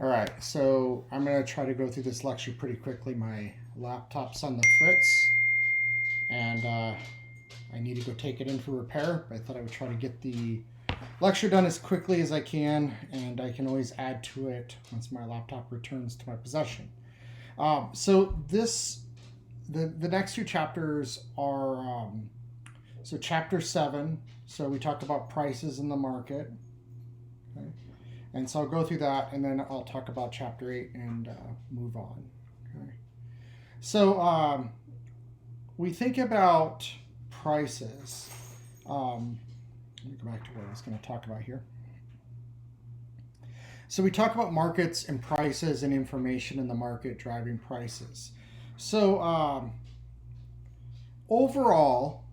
All right, so I'm going to try to go through this lecture pretty quickly. My laptop's on the fritz, and I need to go take it in for repair. But I thought I would try to get the lecture done as quickly as I can, and I can always add to it once my laptop returns to my possession. The next two chapters are so chapter 7. So we talk about prices in the market. Okay. And so I'll go through that, and then I'll talk about chapter 8 and move on. Okay. So we think about prices. Let me go back to what I was going to talk about here. So we talk about markets and prices and information in the market driving prices. So overall,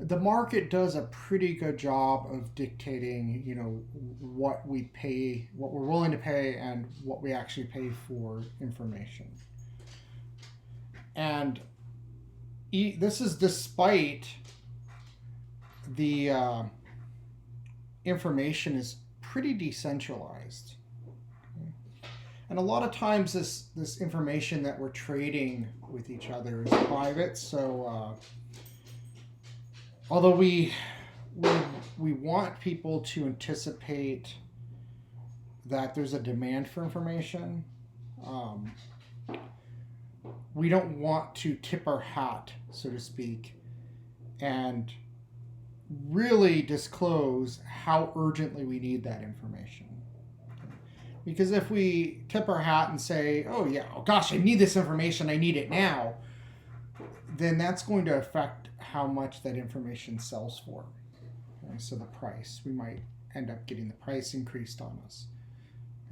the market does a pretty good job of dictating, what we pay, what we're willing to pay, and what we actually pay for information. And this is despite the information is pretty decentralized. And a lot of times this information that we're trading with each other is private. So although we want people to anticipate that there's a demand for information, we don't want to tip our hat, so to speak, and really disclose how urgently we need that information. Because if we tip our hat and say, oh gosh, I need this information, I need it now, then that's going to affect how much that information sells for. Okay, so the price, we might end up getting the price increased on us.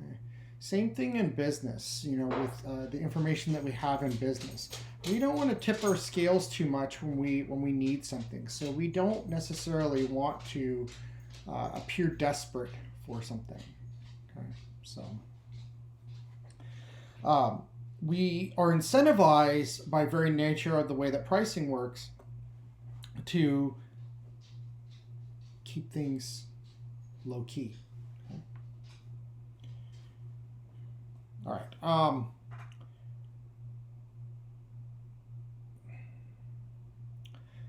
Okay. Same thing in business, with the information that we have in business. We don't want to tip our scales too much when we need something. So we don't necessarily want to appear desperate for something. Okay, so we are incentivized by very nature of the way that pricing works to keep things low key. Okay. All right.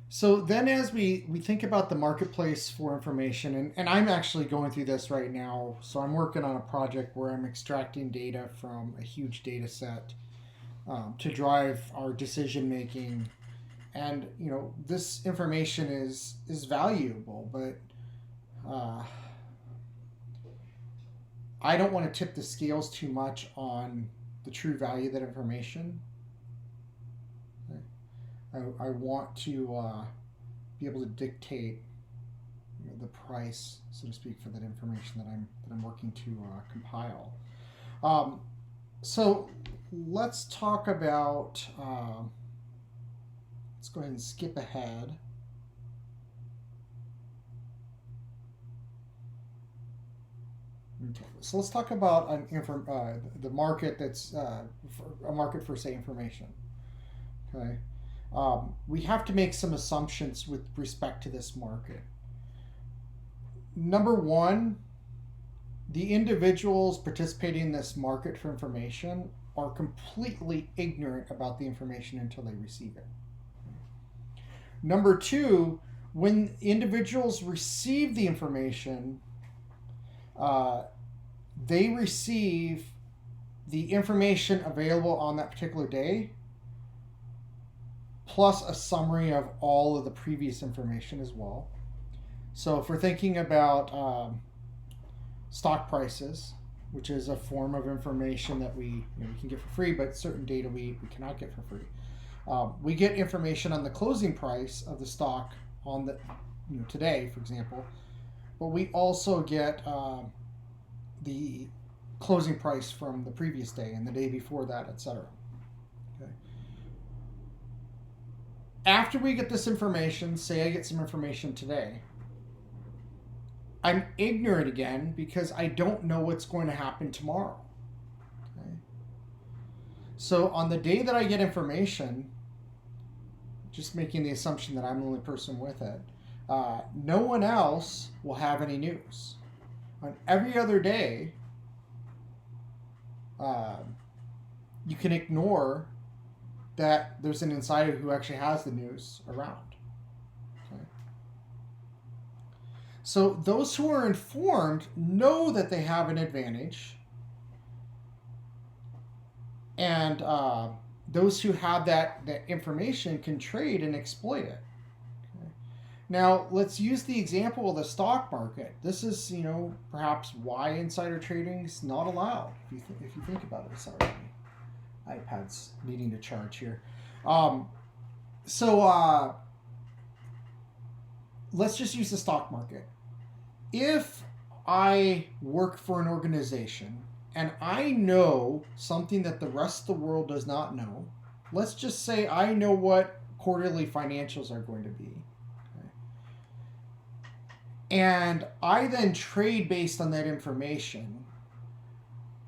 So then as we think about the marketplace for information, and I'm actually going through this right now, so I'm working on a project where I'm extracting data from a huge data set to drive our decision making. And this information is valuable, but I don't want to tip the scales too much on the true value of that information. I want to be able to dictate the price, so to speak, for that information that I'm working to compile. So let's talk about. Let's go ahead and skip ahead. Okay, so let's talk about the market that's a market for, say, information. Okay. We have to make some assumptions with respect to this market. Number one, the individuals participating in this market for information are completely ignorant about the information until they receive it. Number two, when individuals receive the information, they receive the information available on that particular day, plus a summary of all of the previous information as well. So if we're thinking about stock prices, which is a form of information that we can get for free, but certain data we cannot get for free. We get information on the closing price of the stock on the today, for example, but we also get the closing price from the previous day and the day before that, etc. Okay. After we get this information, say I get some information today, I'm ignorant again because I don't know what's going to happen tomorrow. Okay. So on the day that I get information, just making the assumption that I'm the only person with it, no one else will have any news. On every other day, you can ignore that there's an insider who actually has the news around. Okay? So those who are informed know that they have an advantage, and those who have that information can trade and exploit it. Okay? Now, let's use the example of the stock market. This is, perhaps why insider trading is not allowed, if you think about it. Sorry, my iPad's needing to charge here. Let's just use the stock market. If I work for an organization and I know something that the rest of the world does not know, let's just say I know what quarterly financials are going to be. Okay? And I then trade based on that information.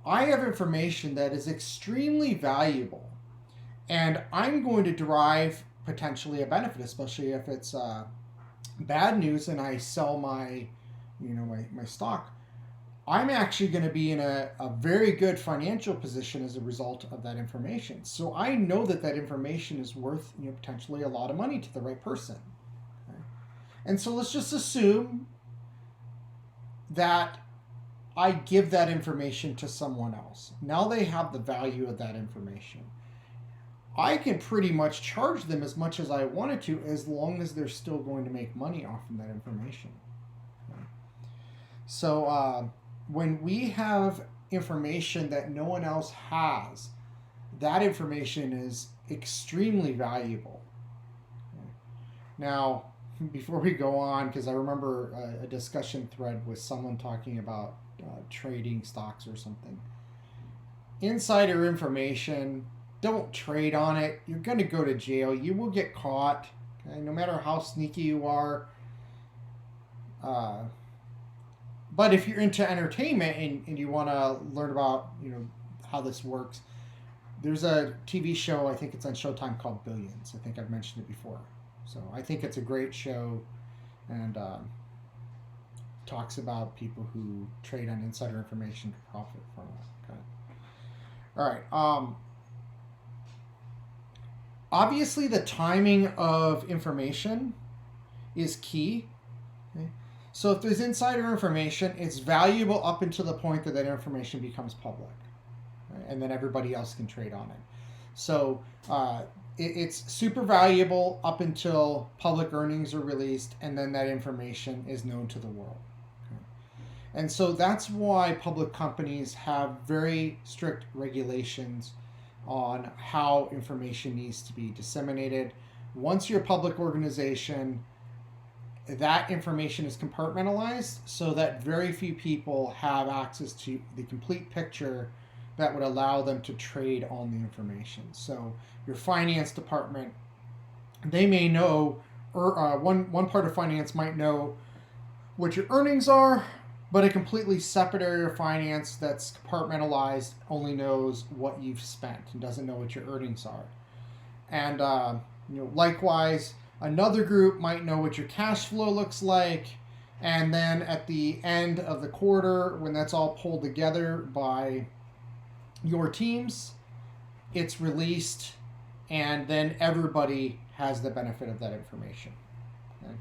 I have information that is extremely valuable, and I'm going to derive potentially a benefit, especially if it's bad news and I sell my stock. I'm actually going to be in a very good financial position as a result of that information. So I know that information is worth potentially a lot of money to the right person. Okay? And so let's just assume that I give that information to someone else. Now they have the value of that information. I can pretty much charge them as much as I wanted to, as long as they're still going to make money off of that information. Okay? So when we have information that no one else has, that information is extremely valuable. Okay? Now, before we go on, because I remember a discussion thread with someone talking about trading stocks or something. Insider information, don't trade on it. You're going to go to jail. You will get caught. Okay? No matter how sneaky you are. But if you're into entertainment and you want to learn about how this works, there's a TV show, I think it's on Showtime, called Billions. I think I've mentioned it before. So I think it's a great show, and talks about people who trade on insider information to profit from it. Okay. All right. Obviously, the timing of information is key. Okay? So if there's insider information, it's valuable up until the point that information becomes public, right? And then everybody else can trade on it. So it's super valuable up until public earnings are released, and then that information is known to the world. Okay? And so that's why public companies have very strict regulations on how information needs to be disseminated. Once you're a public organization, that information is compartmentalized so that very few people have access to the complete picture that would allow them to trade on the information. So your finance department, they may know, or one part of finance might know what your earnings are, but a completely separate area of finance that's compartmentalized only knows what you've spent and doesn't know what your earnings are. And likewise, another group might know what your cash flow looks like, and then at the end of the quarter, when that's all pulled together by your teams, it's released, and then everybody has the benefit of that information. Okay?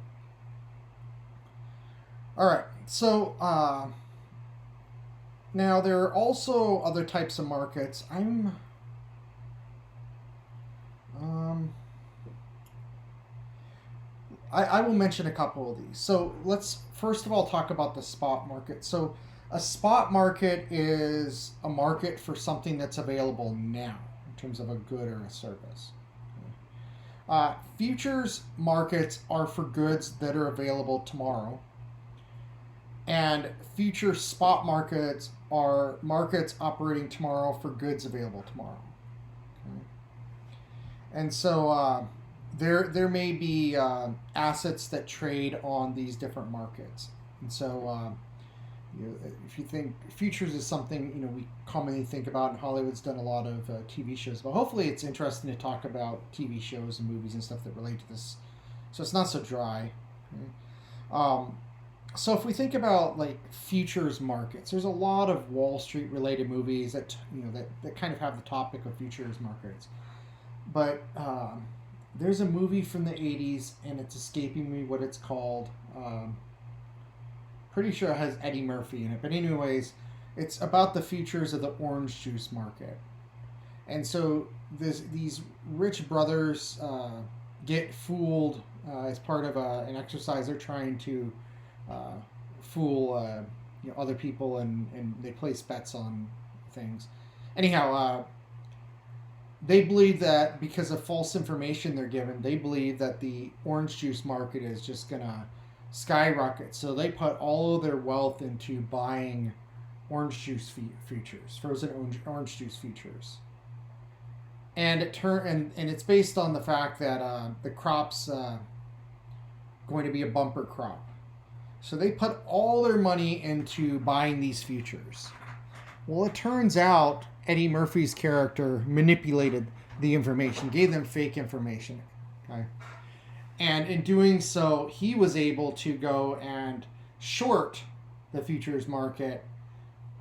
All right, so now there are also other types of markets. I will mention a couple of these. So let's first of all talk about the spot market. So a spot market is a market for something that's available now in terms of a good or a service. Futures markets are for goods that are available tomorrow. And future spot markets are markets operating tomorrow for goods available tomorrow. Okay? And so there may be assets that trade on these different markets. And so if you think futures is something we commonly think about, and Hollywood's done a lot of TV shows, but hopefully it's interesting to talk about TV shows and movies and stuff that relate to this, so it's not so dry. Okay? So if we think about like futures markets, there's a lot of Wall Street related movies that that kind of have the topic of futures markets. But there's a movie from the '80s, and it's escaping me what it's called. Pretty sure it has Eddie Murphy in it. But anyways, it's about the futures of the orange juice market. And so these rich brothers get fooled as part of an exercise. They're trying to uh, fool other people, and they place bets on things. Anyhow, they believe that because of false information they're given, they believe that the orange juice market is just gonna skyrocket. So they put all of their wealth into buying orange juice futures, frozen orange juice futures. And and it's based on the fact that the crop's going to be a bumper crop. So they put all their money into buying these futures. Well, it turns out Eddie Murphy's character manipulated the information, gave them fake information. Okay? And in doing so, he was able to go and short the futures market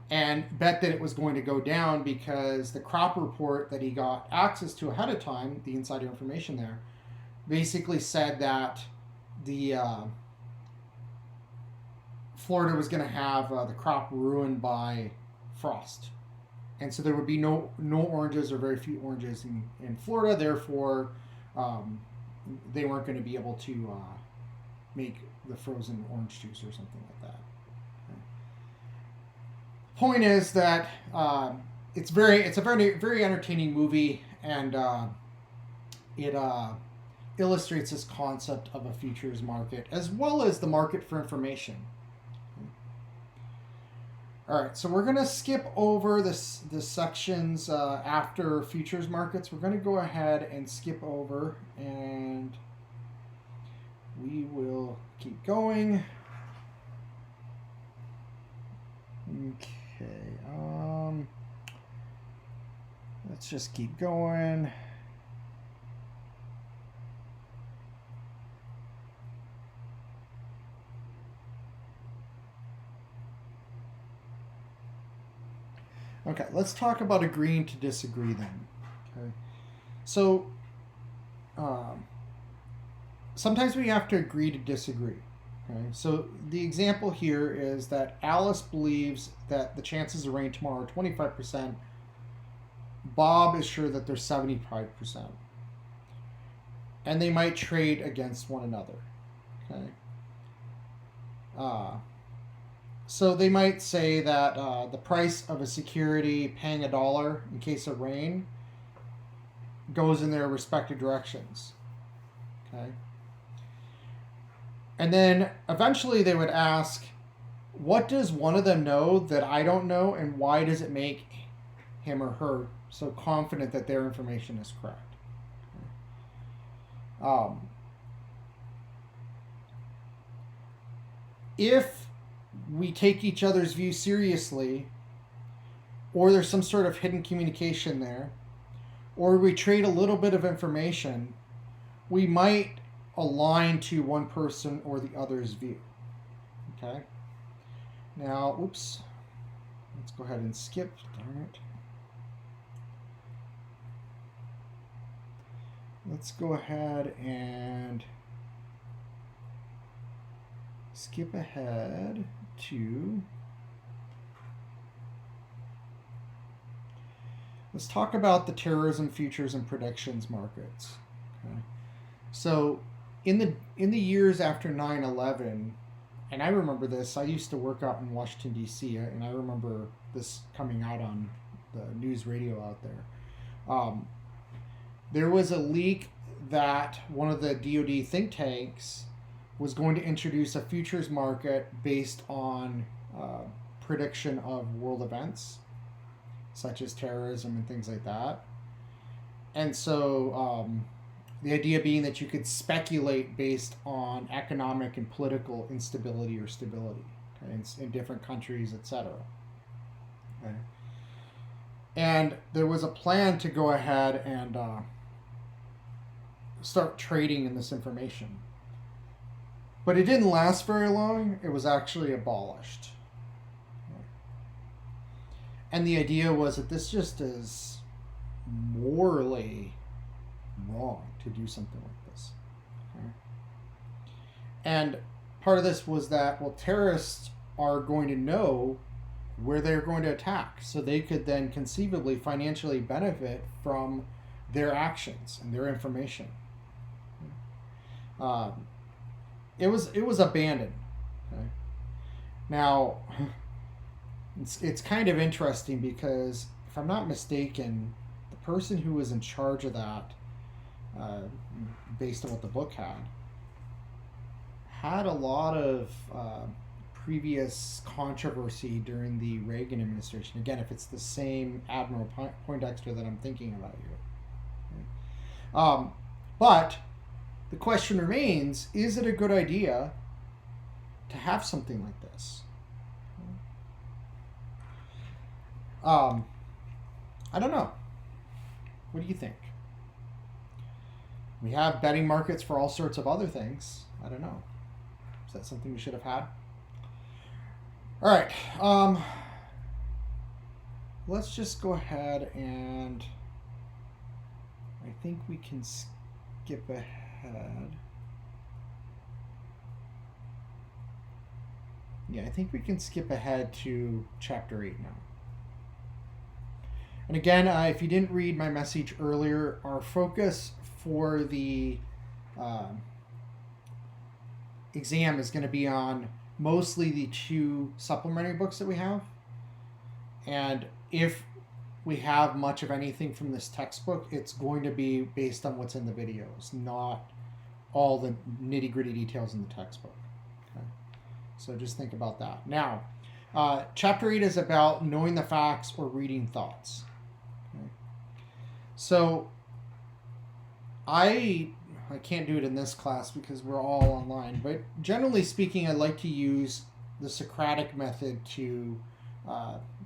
and bet that it was going to go down because the crop report that he got access to ahead of time, the insider information there, basically said that the Florida was going to have the crop ruined by frost, and so there would be no oranges or very few oranges in Florida. Therefore, they weren't going to be able to make the frozen orange juice or something like that. Okay. Point is that it's a very entertaining movie, and it illustrates this concept of a futures market as well as the market for information. All right, so we're going to skip over the sections after futures markets. We're going to go ahead and skip over, and we will keep going. Okay, let's just keep going. Okay, let's talk about agreeing to disagree then. Okay, so sometimes we have to agree to disagree. Okay, so the example here is that Alice believes that the chances of rain tomorrow are 25%. Bob is sure that they're 75%. And they might trade against one another. Okay. So they might say that the price of a security paying $1 in case of rain goes in their respective directions. Okay. And then eventually they would ask, what does one of them know that I don't know, and why does it make him or her so confident that their information is correct? If we take each other's view seriously, or there's some sort of hidden communication there, or we trade a little bit of information, we might align to one person or the other's view. Okay? Now, oops. Let's go ahead and skip. Darn it. Let's go ahead and skip ahead to, let's talk about the terrorism futures and predictions markets. Okay. So in the years after 9/11, and I remember this, I used to work out in Washington D.C., and I remember this coming out on the news radio out there. There was a leak that one of the DoD think tanks was going to introduce a futures market based on prediction of world events, such as terrorism and things like that. And so the idea being that you could speculate based on economic and political instability or stability, okay, in different countries, etc. Okay. And there was a plan to go ahead and start trading in this information. But it didn't last very long. It was actually abolished. And the idea was that this just is morally wrong to do something like this. Okay? And part of this was that, well, terrorists are going to know where they're going to attack, so they could then conceivably financially benefit from their actions and their information. It was abandoned. Okay? Now, it's kind of interesting because, if I'm not mistaken, the person who was in charge of that, based on what the book had a lot of previous controversy during the Reagan administration. Again, if it's the same Admiral Poindexter that I'm thinking about here. But the question remains, is it a good idea to have something like this? I don't know. What do you think? We have betting markets for all sorts of other things. I don't know. Is that something we should have had? All right. Let's just go ahead and I think we can skip ahead. Yeah, I think we can skip ahead to Chapter 8 now. And again, if you didn't read my message earlier, our focus for the exam is going to be on mostly the 2 supplementary books that we have. And if we have much of anything from this textbook, it's going to be based on what's in the videos, not all the nitty-gritty details in the textbook. Okay? So just think about that. Now, Chapter 8 is about knowing the facts or reading thoughts. Okay? So I can't do it in this class because we're all online, but generally speaking, I like to use the Socratic method to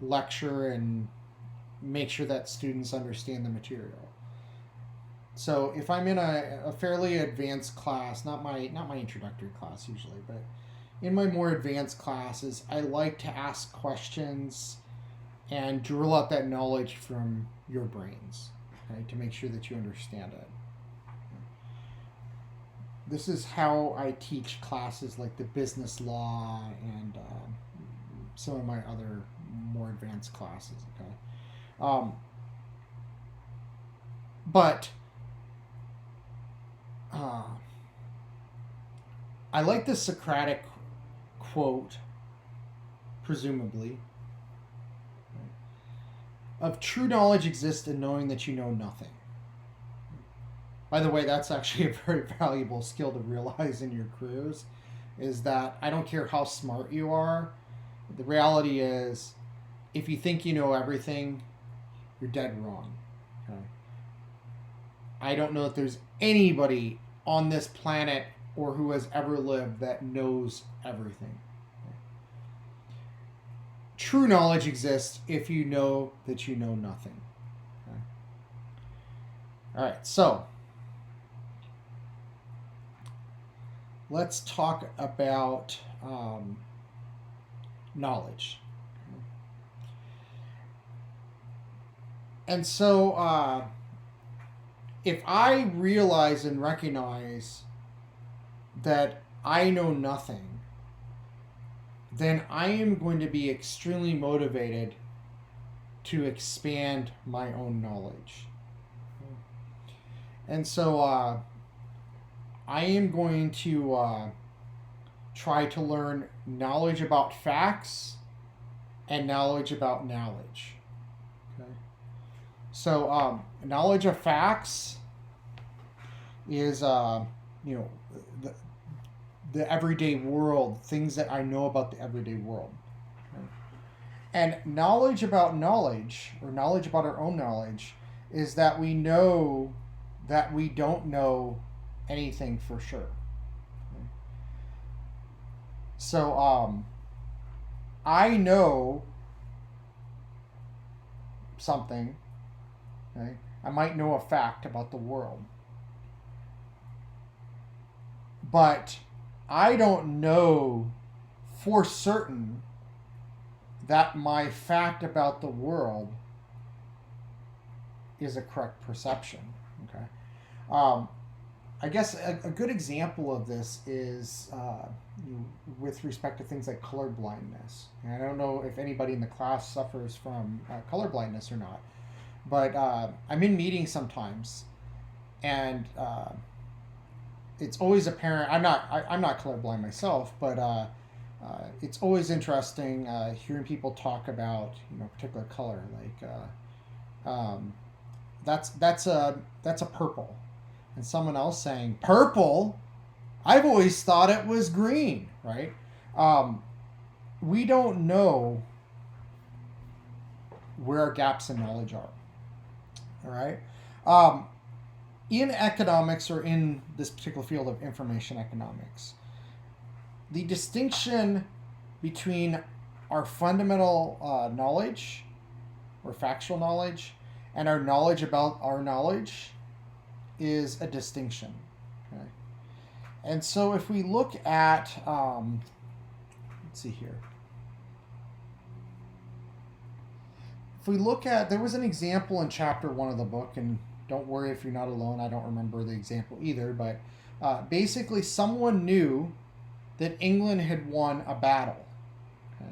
lecture and make sure that students understand the material. So if I'm in a fairly advanced class, not my introductory class usually, but in my more advanced classes, I like to ask questions and drill out that knowledge from your brains, okay, to make sure that you understand it. This is how I teach classes like the business law and some of my other more advanced classes. Okay, but I like the Socratic quote, presumably, of true knowledge exists in knowing that you know nothing. By the way, that's actually a very valuable skill to realize in your careers, is that I don't care how smart you are, the reality is, if you think you know everything, you're dead wrong. Okay? I don't know if there's anybody on this planet or who has ever lived that knows everything. Okay? True knowledge exists if you know that you know nothing. Okay? All right, so let's talk about knowledge. And so if I realize and recognize that I know nothing, then I am going to be extremely motivated to expand my own knowledge. And so I am going to try to learn knowledge about facts and knowledge about knowledge. Okay? So knowledge of facts is the everyday world, things that I know about the everyday world. Okay? And knowledge about knowledge, or knowledge about our own knowledge, is that we know that we don't know anything for sure. Okay? So I know something. Okay? I might know a fact about the world, but I don't know for certain that my fact about the world is a correct perception. Okay. I guess a good example of this is with respect to things like color blindness. And I don't know if anybody in the class suffers from color blindness or not, but I'm in meetings sometimes, and it's always apparent. I'm not colorblind myself, but it's always interesting hearing people talk about a particular color, like that's a purple, and someone else saying purple. I've always thought it was green, right? We don't know where our gaps in knowledge are. All right. In economics, or in this particular field of information economics, the distinction between our fundamental knowledge or factual knowledge and our knowledge about our knowledge is a distinction. Okay? And so if we look at, let's see here. If we look at, there was an example in chapter 1 of the book, and don't worry if you're not alone, I don't remember the example either, but basically someone knew that England had won a battle. Okay?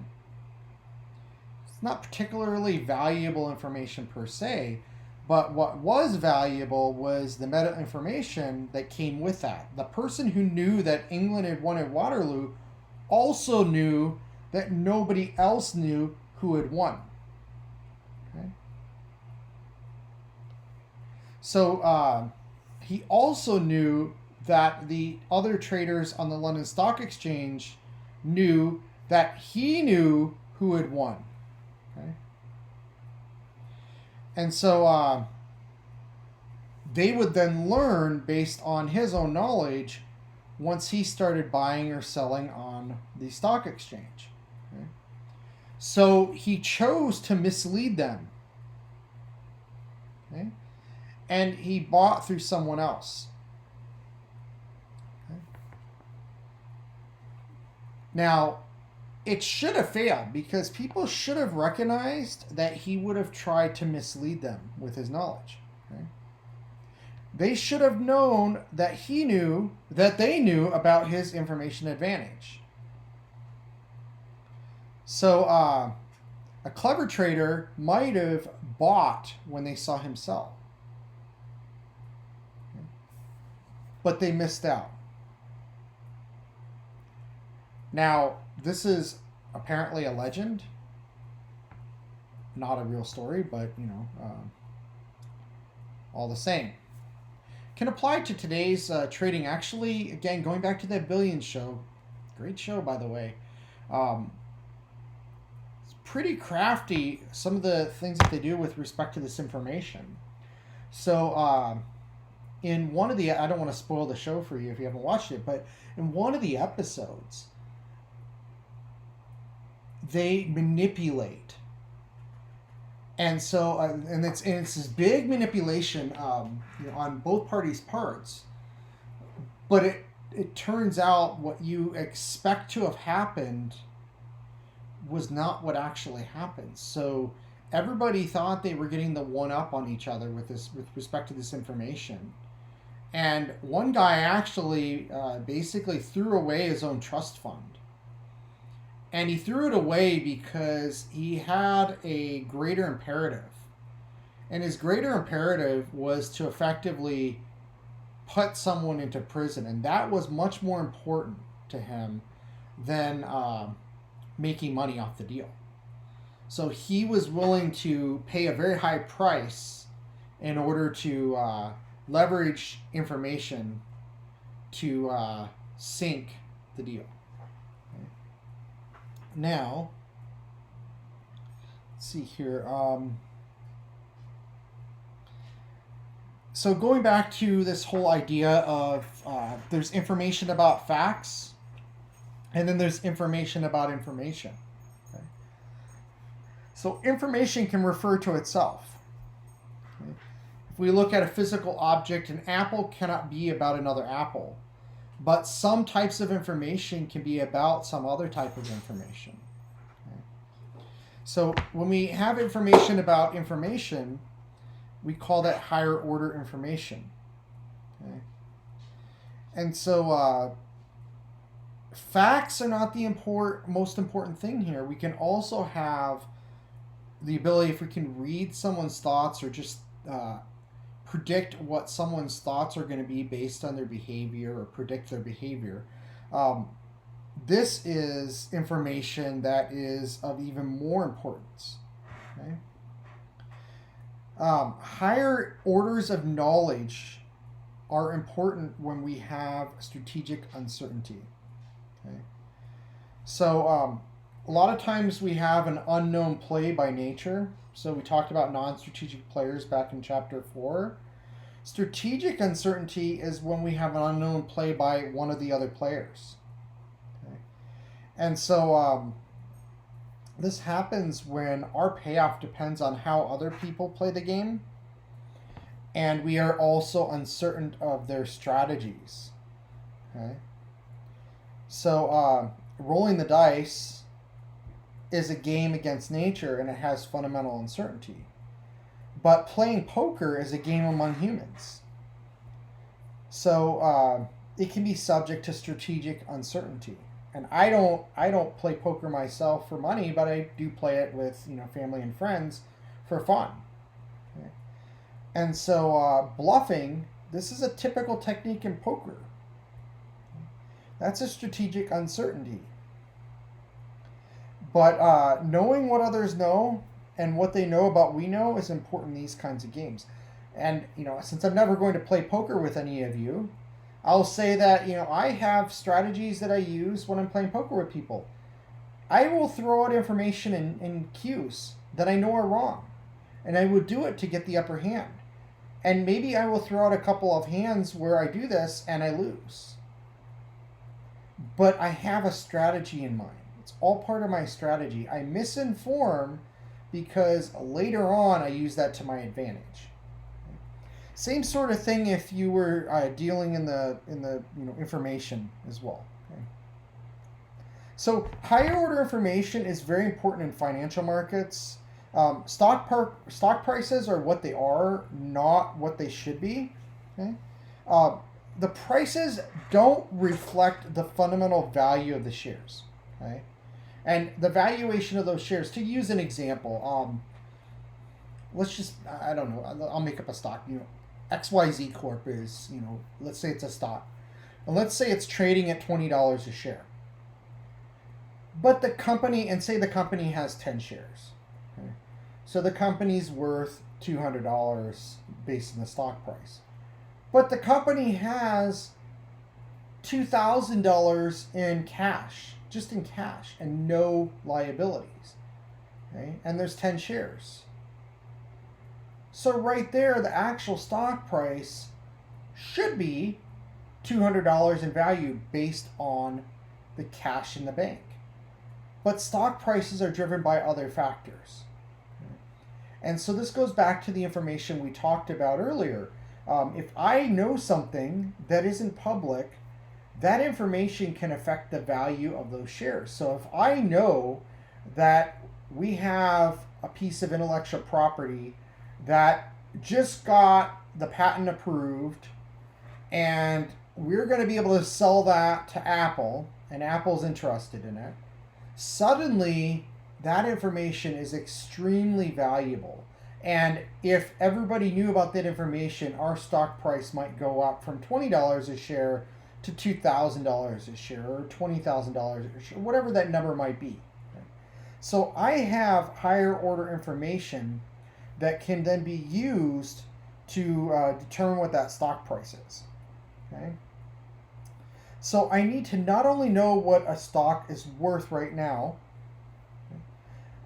It's not particularly valuable information per se, but what was valuable was the meta information that came with that. The person who knew that England had won at Waterloo also knew that nobody else knew who had won. Okay? So he also knew that the other traders on the London Stock Exchange knew that he knew who had won. Okay? And so they would then learn based on his own knowledge once he started buying or selling on the stock exchange. Okay? So he chose to mislead them. Okay? And he bought through someone else. Okay? Now, it should have failed because people should have recognized that he would have tried to mislead them with his knowledge. Okay? They should have known that he knew that they knew about his information advantage. So a clever trader might have bought when they saw him sell. Okay? But they missed out. Now, this is apparently a legend, not a real story, but all the same. Can apply to today's trading. Actually, again, going back to that Billions show, great show by the way. It's pretty crafty, some of the things that they do with respect to this information. So in one of the, I don't want to spoil the show for you if you haven't watched it, but in one of the episodes, they manipulate, and so and it's this big manipulation on both parties' parts, but it turns out what you expect to have happened was not what actually happened. So everybody thought they were getting the one up on each other with respect to this information, and one guy actually basically threw away his own trust fund. And he threw it away because he had a greater imperative. And his greater imperative was to effectively put someone into prison. And that was much more important to him than making money off the deal. So he was willing to pay a very high price in order to leverage information to sink the deal. Now, let's see here. So going back to this whole idea of there's information about facts, and then there's information about information. Okay? So information can refer to itself. Okay? If we look at a physical object, an apple cannot be about another apple. But some types of information can be about some other type of information. Okay? So when we have information about information, we call that higher order information. Okay? And so facts are not the most important thing here. We can also have the ability, if we can read someone's thoughts or just predict what someone's thoughts are going to be based on their behavior or predict their behavior. This is information that is of even more importance. Okay? Higher orders of knowledge are important when we have strategic uncertainty. Okay? So a lot of times we have an unknown play by nature. So we talked about non-strategic players back in chapter 4. Strategic uncertainty is when we have an unknown play by one of the other players. Okay? And so this happens when our payoff depends on how other people play the game, and we are also uncertain of their strategies. Okay? So rolling the dice is a game against nature, and it has fundamental uncertainty. But playing poker is a game among humans. So it can be subject to strategic uncertainty. And I don't play poker myself for money, but I do play it with family and friends for fun. Okay? And so bluffing, this is a typical technique in poker. That's a strategic uncertainty. But knowing what others know and what they know about we know is important in these kinds of games. And since I'm never going to play poker with any of you, I'll say that I have strategies that I use when I'm playing poker with people. I will throw out information in cues that I know are wrong, and I will do it to get the upper hand. And maybe I will throw out a couple of hands where I do this and I lose. But I have a strategy in mind. It's all part of my strategy. I misinform because later on I use that to my advantage. Same sort of thing if you were dealing in the information as well. Okay? So higher order information is very important in financial markets. Stock prices are what they are, not what they should be. Okay? The prices don't reflect the fundamental value of the shares. Okay? And the valuation of those shares, to use an example, let's just, I don't know, I'll make up a stock. XYZ Corp is, let's say it's a stock. And let's say it's trading at $20 a share. But the company has 10 shares. Okay? So the company's worth $200 based on the stock price. But the company has $2,000 in cash, just in cash, and no liabilities. Okay? And there's 10 shares. So right there, the actual stock price should be $200 in value based on the cash in the bank. But stock prices are driven by other factors. And so this goes back to the information we talked about earlier. If I know something that isn't public, that information can affect the value of those shares. So if I know that we have a piece of intellectual property that just got the patent approved and we're going to be able to sell that to Apple, and Apple's interested in it, suddenly that information is extremely valuable. And if everybody knew about that information, our stock price might go up from $20 a share to $2,000 a share or $20,000 a share, whatever that number might be. So I have higher order information that can then be used to determine what that stock price is. Okay? So I need to not only know what a stock is worth right now,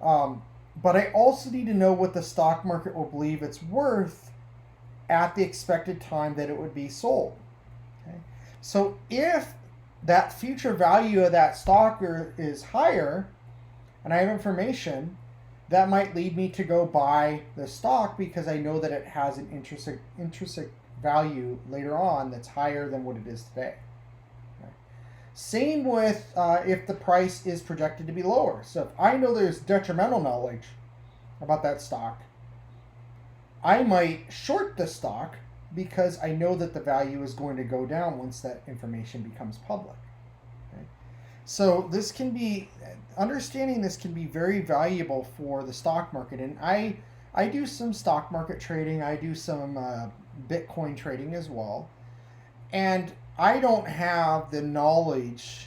but I also need to know what the stock market will believe it's worth at the expected time that it would be sold. Okay? So if that future value of that stock is higher, and I have information, that might lead me to go buy the stock because I know that it has an intrinsic value later on that's higher than what it is today. Same with if the price is projected to be lower. So if I know there's detrimental knowledge about that stock, I might short the stock because I know that the value is going to go down once that information becomes public. Okay? So this can be, understanding this can be very valuable for the stock market. And I do some stock market trading. I do some Bitcoin trading as well. And I don't have the knowledge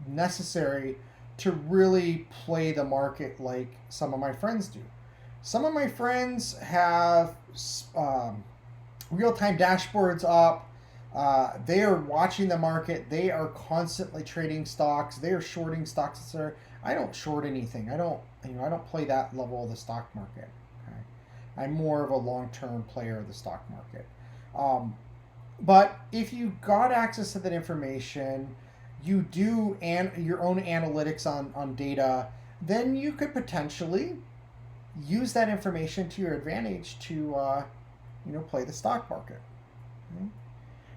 necessary to really play the market like some of my friends do. Some of my friends have real-time dashboards up. They are watching the market. They are constantly trading stocks. They are shorting stocks, etc. I don't short anything. I don't play that level of the stock market. Okay? I'm more of a long-term player of the stock market. But if you got access to that information, you do your own analytics on data, then you could potentially use that information to your advantage to play the stock market. Okay?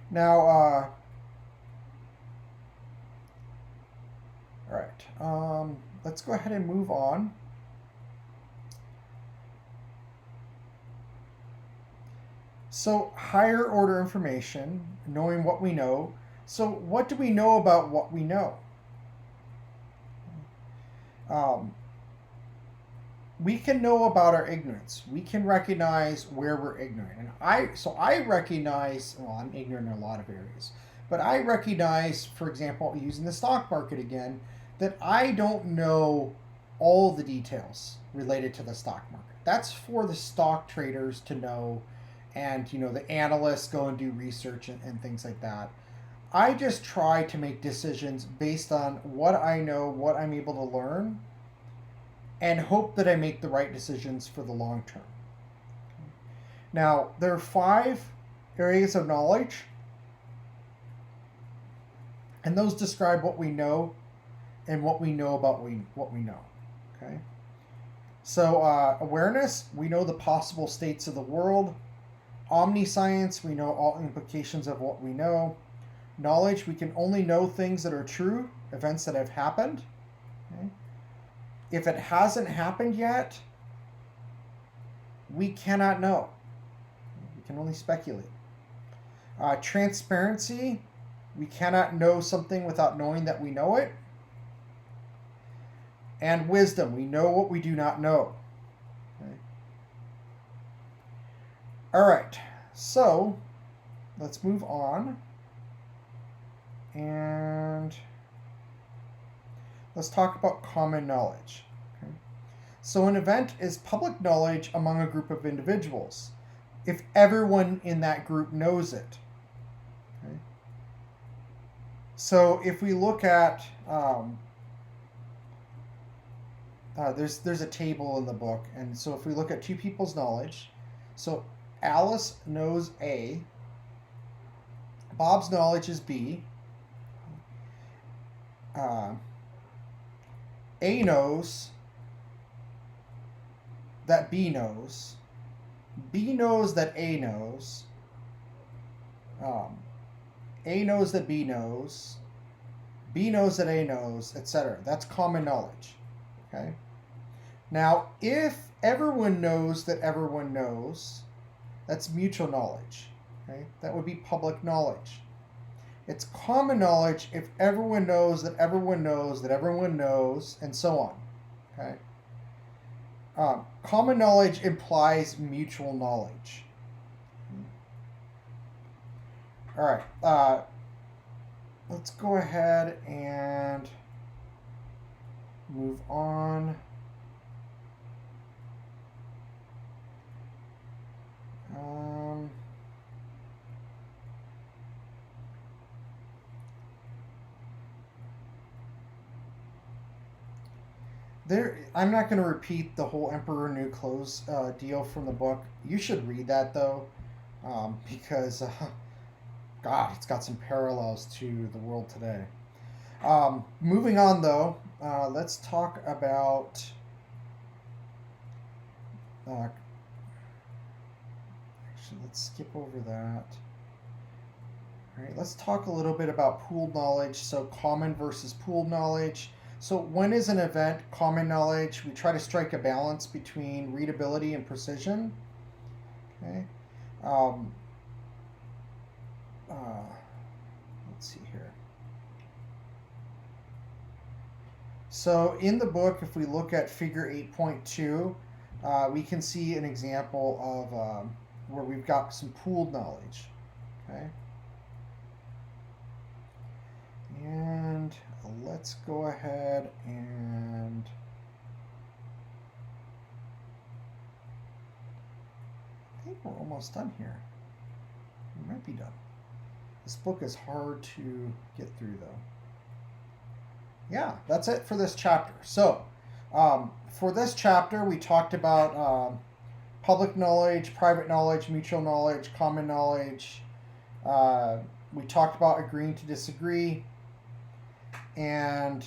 Now, all right, let's go ahead and move on. So higher order information, knowing what we know. So what do we know about what we know? We can know about our ignorance. We can recognize where we're ignorant. And I recognize, well, I'm ignorant in a lot of areas, but I recognize, for example, using the stock market again, that I don't know all the details related to the stock market. That's for the stock traders to know, and the analysts go and do research and things like that. I just try to make decisions based on what I know, what I'm able to learn, and hope that I make the right decisions for the long term. Now, there are 5 areas of knowledge, and those describe what we know and what we know about what we know. Okay. So awareness, we know the possible states of the world. Omniscience, we know all implications of what we know. Knowledge, we can only know things that are true, events that have happened. Okay. If it hasn't happened yet, we cannot know. We can only speculate. Transparency, we cannot know something without knowing that we know it. And wisdom, we know what we do not know. Okay. All right, so let's move on. And let's talk about common knowledge. Okay. So an event is public knowledge among a group of individuals, if everyone in that group knows it. Okay. So if we look at, there's a table in the book, and so if we look at 2 people's knowledge, so Alice knows A, Bob's knowledge is B, A knows that B knows, B knows that A knows, A knows that B knows, B knows that A knows, etc. That's common knowledge. Okay. Now, if everyone knows that everyone knows, that's mutual knowledge. Okay? That would be public knowledge. It's common knowledge if everyone knows that everyone knows that everyone knows, and so on. Okay? Common knowledge implies mutual knowledge. All right. Let's go ahead and move on. I'm not going to repeat the whole Emperor New Clothes deal from the book. You should read that though, because God, it's got some parallels to the world today. Moving on though, let's talk about actually, let's skip over that. All right, let's talk a little bit about pooled knowledge. So common versus pooled knowledge. So when is an event common knowledge? We try to strike a balance between readability and precision. Okay. Um, let's see here. So in the book, if we look at figure 8.2, we can see an example of where we've got some pooled knowledge. Okay. And let's go ahead and I think we're almost done here. We might be done. This book is hard to get through though. Yeah, that's it for this chapter. So, for this chapter, we talked about public knowledge, private knowledge, mutual knowledge, common knowledge. We talked about agreeing to disagree. And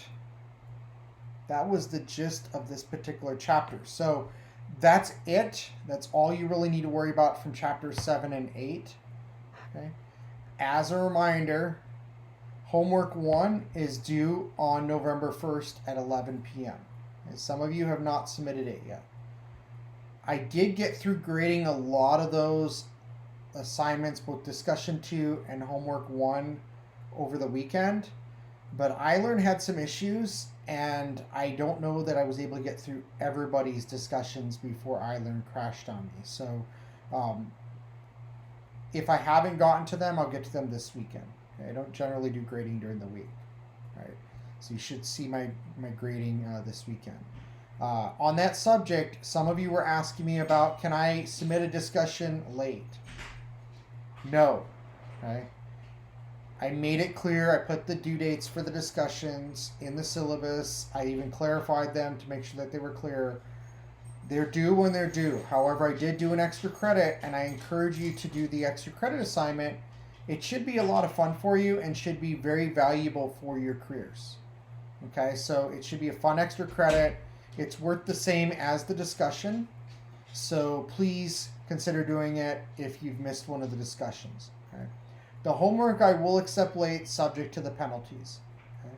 that was the gist of this particular chapter. So that's it. That's all you really need to worry about from chapters 7 and 8. Okay. As a reminder, homework 1 is due on November 1st at 11 p.m. And some of you have not submitted it yet. I did get through grading a lot of those assignments, both discussion 2 and homework 1, over the weekend. But iLearn had some issues, and I don't know that I was able to get through everybody's discussions before iLearn crashed on me. So if I haven't gotten to them, I'll get to them this weekend. Okay? I don't generally do grading during the week. Right? So you should see my grading this weekend. On that subject, some of you were asking me about, can I submit a discussion late? No. Okay? I made it clear. I put the due dates for the discussions in the syllabus. I even clarified them to make sure that they were clear. They're due when they're due. However, I did do an extra credit, and I encourage you to do the extra credit assignment. It should be a lot of fun for you and should be very valuable for your careers. Okay, so it should be a fun extra credit. It's worth the same as the discussion. So please consider doing it if you've missed one of the discussions. Okay. The homework I will accept late, subject to the penalties. Okay?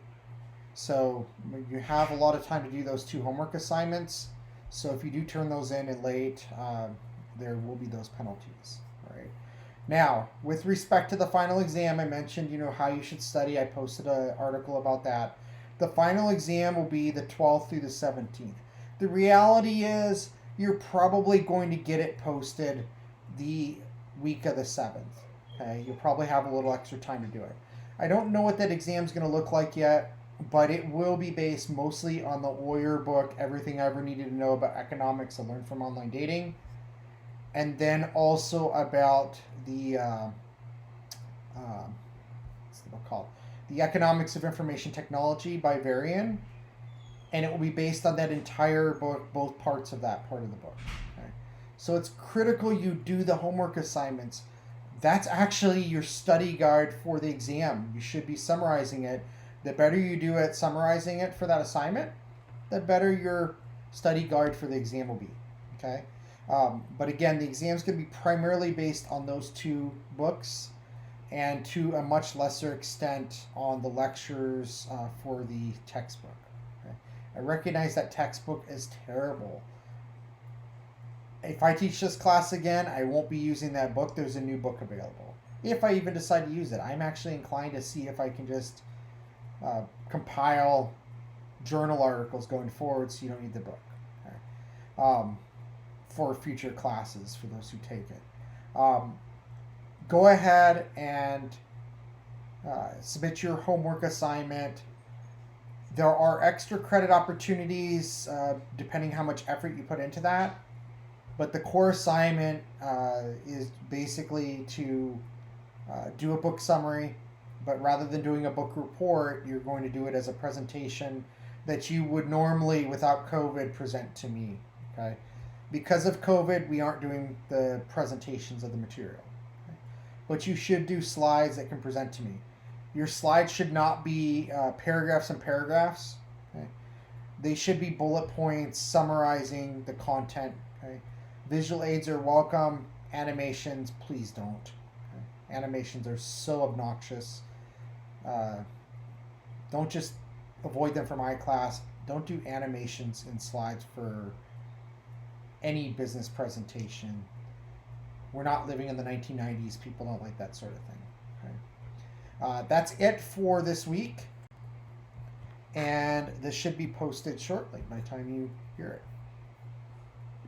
So you have a lot of time to do those 2 homework assignments. So if you do turn those in late, there will be those penalties. All right. Now, with respect to the final exam, I mentioned how you should study. I posted an article about that. The final exam will be the 12th through the 17th. The reality is you're probably going to get it posted the week of the 7th. Okay, you'll probably have a little extra time to do it. I don't know what that exam is going to look like yet, but it will be based mostly on the OYER book, Everything I Ever Needed to Know About Economics I Learned from Online Dating, and then also about the what's the book called? The Economics of Information Technology by Varian, and it will be based on that entire book, both parts of that part of the book. Okay? So it's critical you do the homework assignments. That's actually your study guide for the exam. You should be summarizing it. The better you do at summarizing it for that assignment, the better your study guide for the exam will be. Okay? But again, the exam's going to be primarily based on those 2 books and to a much lesser extent on the lectures for the textbook. Okay? I recognize that textbook is terrible. If I teach this class again, I won't be using that book. There's a new book available. If I even decide to use it, I'm actually inclined to see if I can just compile journal articles going forward so you don't need the book. Okay? For future classes, for those who take it. Go ahead and submit your homework assignment. There are extra credit opportunities depending how much effort you put into that. But the core assignment is basically to do a book summary, but rather than doing a book report, you're going to do it as a presentation that you would normally, without COVID, present to me. Okay? Because of COVID, we aren't doing the presentations of the material. Okay? But you should do slides that can present to me. Your slides should not be paragraphs and paragraphs. Okay? They should be bullet points summarizing the content. Okay? Visual aids are welcome. Animations, please don't. Okay? Animations are so obnoxious. Don't just avoid them from my class. Don't do animations in slides for any business presentation. We're not living in the 1990s. People don't like that sort of thing. Okay? That's it for this week. And this should be posted shortly by the time you hear it.